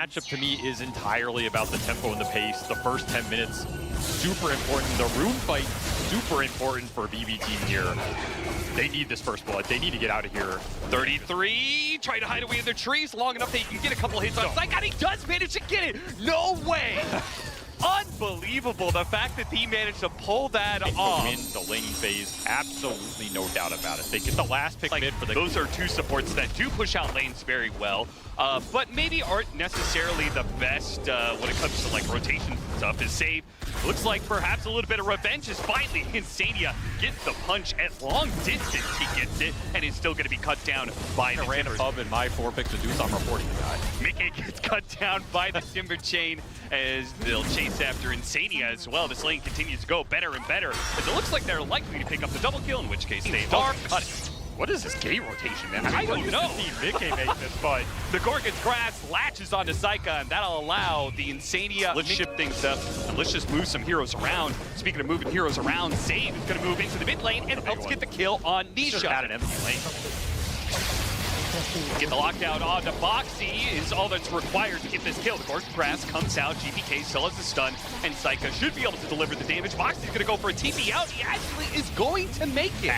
Matchup to me is entirely about the tempo and the pace. The first 10 minutes, super important. The rune fight, super important for BB team here. They need this first blood. They need to get out of here. 33, trying to hide away in the trees long enough that he can get a couple hits on Psych, and he does manage to get it. No way. Unbelievable, the fact that he managed to pull that off. Win the laning phase, absolutely no doubt about it. They get the last pick mid for the... Those are two supports that do push out lanes very well, but maybe aren't necessarily the best when it comes to like rotation stuff. Is save. Looks like perhaps a little bit of revenge is finally Insania gets the punch at long distance. He gets it, and is still going to be cut down by the random hub in my 4 picks to do some reporting the guy. Mickey gets cut down by the Timber Chain as they'll chase after Insania as well. This lane continues to go better and better, as it looks like they're likely to pick up the double kill, in which case they are cutting. What is this gate rotation, man? I don't know. Mickey make this fight. The Gorgon's Grasp latches onto Saika, and that'll allow the Insania. Let's shift things up, and let's just move some heroes around. Speaking of moving heroes around, Save is going to move into the mid lane and helps get the kill on Nisha. Just had an empty lane. Get the lockdown on to Boxy is all that's required to get this kill. The Gorgon's Grasp comes out, GPK still has the stun, and Saika should be able to deliver the damage. Boxy's going to go for a TP out. He actually is going to make it.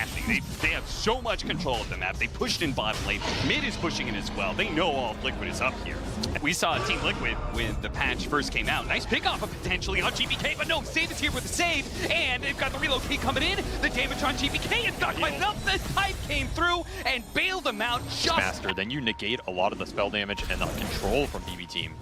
They have so much control of the map. They pushed in bottom lane. Mid is pushing in as well. They know all of Liquid is up here. We saw Team Liquid when the patch first came out. Nice pickoff potentially on GPK, but no, Save is here with the save, and they've got the relocate coming in. The damage on GPK is not quite enough. The tide came through and bailed them out just faster. Then you negate a lot of the spell damage and the control from BB team.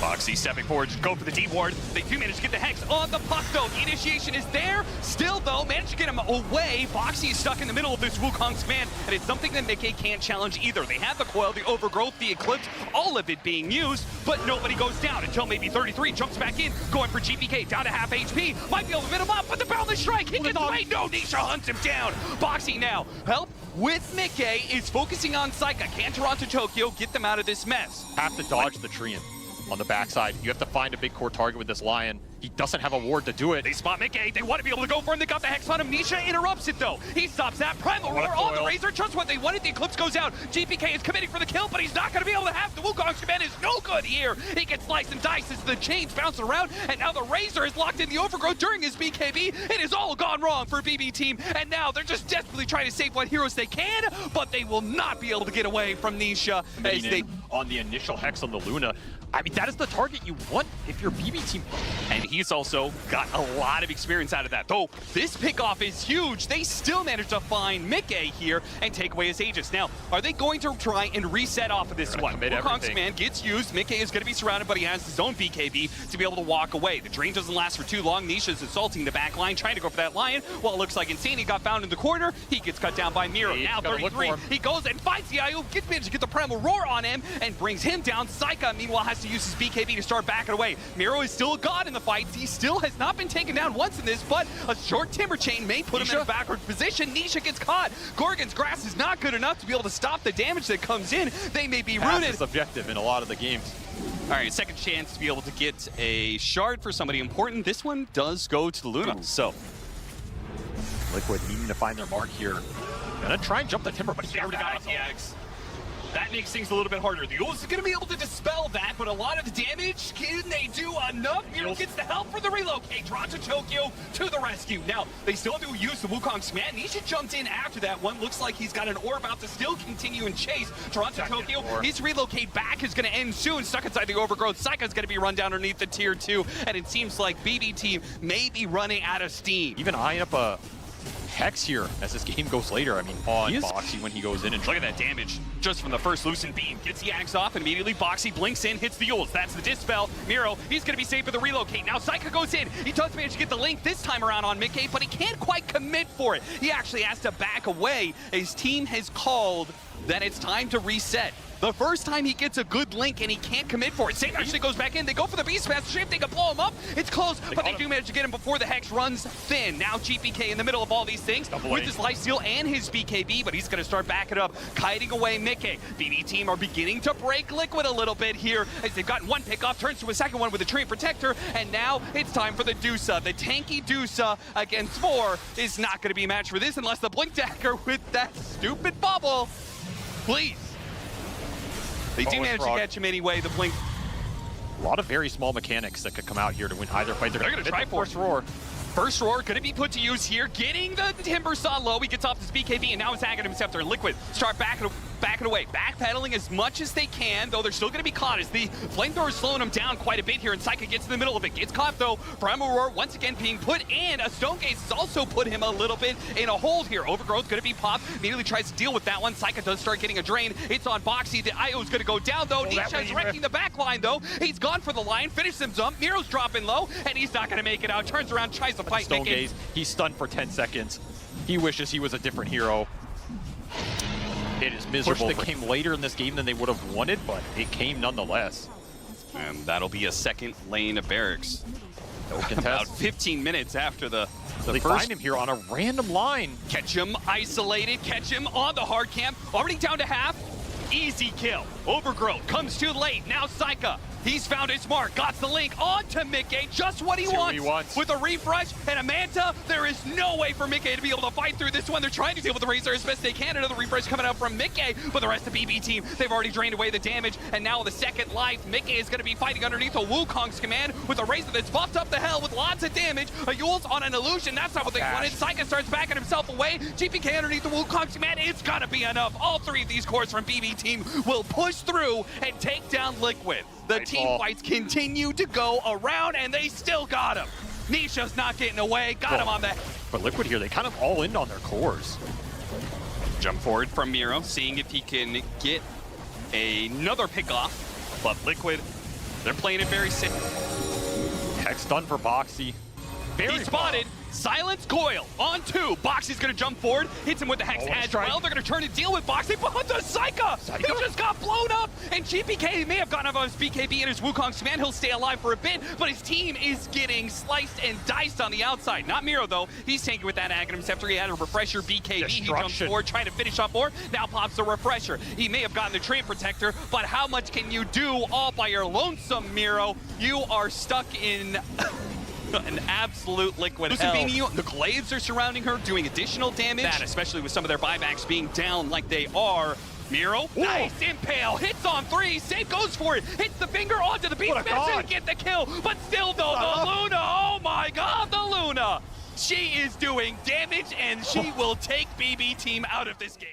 Boxy stepping forward, just go for the D-ward. They do manage to get the Hex on the puck, though. The initiation is there. Still, though, managed to get him away. Boxy is stuck in the middle of this Wukong's command, and it's something that Mickey can't challenge either. They have the coil, the overgrowth, the eclipse, all of it being used, but nobody goes down until maybe 33 jumps back in, going for GPK, down to half HP. Might be able to fit him up, but the boundless strike, he gets away. No, Nisha hunts him down. Boxy now, help with Mickey, is focusing on Saika. Can Toronto Tokyo get them out of this mess? Have to dodge the Treant on the backside. You have to find a big core target with this Lion. He doesn't have a ward to do it. They spot Mickey. They want to be able to go for him. They got the Hex on him. Nisha interrupts it, though. He stops that. Primal Roar on the Razor. Just what they wanted. The Eclipse goes out. GPK is committing for the kill, but he's not going to be able to have the Wukong's command is no good here. He gets sliced and diced as the chains bounce around, and now the Razor is locked in the overgrowth during his BKB. It has all gone wrong for BB team, and now they're just desperately trying to save what heroes they can, but they will not be able to get away from Nisha as they... On the initial Hex on the Luna, I mean, that is the target you want if you're BB team. And he's also got a lot of experience out of that. Though this pickoff is huge, they still managed to find Mickey here and take away his Aegis. Now, are they going to try and reset off of this one? Wukong's command gets used. Mickey is going to be surrounded, but he has his own BKB to be able to walk away. The drain doesn't last for too long. Nisha's assaulting the back line, trying to go for that Lion. Well, it looks like Insania got found in the corner. He gets cut down by Miro. Now 33. He goes and finds the IO, gets managed to get the Primal Roar on him and brings him down. Saika, meanwhile, has to use his BKB to start backing away. Miro is still a god in the fight. He still has not been taken down once in this, but a short Timber Chain may put him in a backward position. Nisha gets caught. Gorgon's Grasp is not good enough to be able to stop the damage that comes in. They may be rooted. That's objective in a lot of the games. All right, second chance to be able to get a shard for somebody important. This one does go to the Luna. So Liquid needing to find their mark here. Gonna try and jump the Timber, but they already got ITX. That makes things a little bit harder. The Ulz is going to be able to dispel that, but a lot of the damage, can they do enough? Miro gets the help for the relocate. Toronto Tokyo to the rescue. Now, they still do use the Wukong's command. Nisha jumped in after that one. Looks like he's got an orb out to still continue and chase. Toronto Tokyo, his relocate back is going to end soon. Stuck inside the overgrowth. Saika's going to be run down underneath the tier 2, and it seems like BB team may be running out of steam. Even eyeing up a Hex here as this game goes later. I mean, on Boxy when he goes in and look at that damage just from the first loosened beam. Gets the axe off and immediately Boxy blinks in, hits the Yules. That's the dispel. Miro, he's gonna be safe for the relocate. Now Saika goes in. He does manage to get the link this time around on Mickey, but he can't quite commit for it. He actually has to back away. His team has called that it's time to reset. The first time he gets a good link and he can't commit for it. Save actually goes back in. They go for the Beast Smash. See if they can blow him up. It's close, but they do manage to get him before the Hex runs thin. Now GPK in the middle of all these things with his lifesteal and his BKB, but he's going to start backing up, kiting away Mickey. BB team are beginning to break Liquid a little bit here as they've gotten one pick off, turns to a second one with a Treant Protector, and now it's time for the Dusa. The tanky Dusa against 4 is not going to be a match for this unless the Blink Dagger with that stupid bubble. Please. They do Oh, manage to Frog. catch him anyway. The blink. A lot of very small mechanics that could come out here to win either fight. They're going to try Force for Roar. First Roar going to be put to use here, getting the Timber Saw low. He gets off his BKB, and now it's Aghanim Scepter. Liquid start backing away, backpedaling as much as they can, though they're still going to be caught as the Flamethrower is slowing them down quite a bit here, and Psycha gets in the middle of it. Gets caught, though. Primal Roar once again being put in. A Stone Gaze has also put him a little bit in a hold here. Overgrowth going to be popped. Immediately tries to deal with that one. Psycha does start getting a drain. It's on Boxy. The IO is going to go down, though. Nisha is wrecking the back line, though. He's gone for the line. Finishes him jump. Miro's dropping low, and he's not going to make it out. Turns around, tries to fight Stone Mickey. Gaze. He's stunned for 10 seconds. He wishes he was a different hero. It is miserable. Push that came later in this game than they would have wanted, but it came nonetheless. And that'll be a second lane of barracks. No About contest. 15 minutes after the They first. find him here on a random line. Catch him isolated, catch him on the hard camp. Already down to half. Easy kill. Overgrowth comes too late. Now Psycha. He's found his mark, got the link onto Mickey, just what he wants. With a refresh and a Manta, there is no way for Mickey to be able to fight through this one. They're trying to deal with the Razor as best they can. Another refresh coming out from Mickey, but the rest of the BB team, they've already drained away the damage, and now the second life, Mickey is going to be fighting underneath a Wukong's command with a Razor that's buffed up the hell with lots of damage. A Yule's on an illusion, that's not what they wanted. Psycha starts backing himself away. GPK underneath the Wukong's command, it's going to be enough. All three of these cores from BB team will push through and take down Liquid. The team fights continue to go around, and they still got him. Nisha's not getting away. Got him on the... But Liquid here, they kind of all in on their cores. Jump forward from Miro, seeing if he can get another pick off. But Liquid, they're playing it very safe. Hex done for Boxy. He spotted. Silence Coil on 2. Boxy's gonna jump forward, hits him with the Hex as well. They're gonna turn and deal with Boxy, but with the Psycha! He just got blown up! And GPK may have gotten off on his BKB and his Wukong's command. He'll stay alive for a bit, but his team is getting sliced and diced on the outside. Not Miro, though. He's tanking with that Aghanim Scepter. He had a refresher BKB. He jumps forward, trying to finish off more. Now pops the refresher. He may have gotten the Trade Protector, but how much can you do all by your lonesome, Miro? You are stuck in... an absolute Liquid hell. The Glaives are surrounding her, doing additional damage. That, especially with some of their buybacks being down like they are. Miro, nice impale, hits on 3, Save goes for it, hits the finger onto the Beast Master to get the kill, but still though, the Luna, oh my god, the Luna! She is doing damage, and she will take BB team out of this game.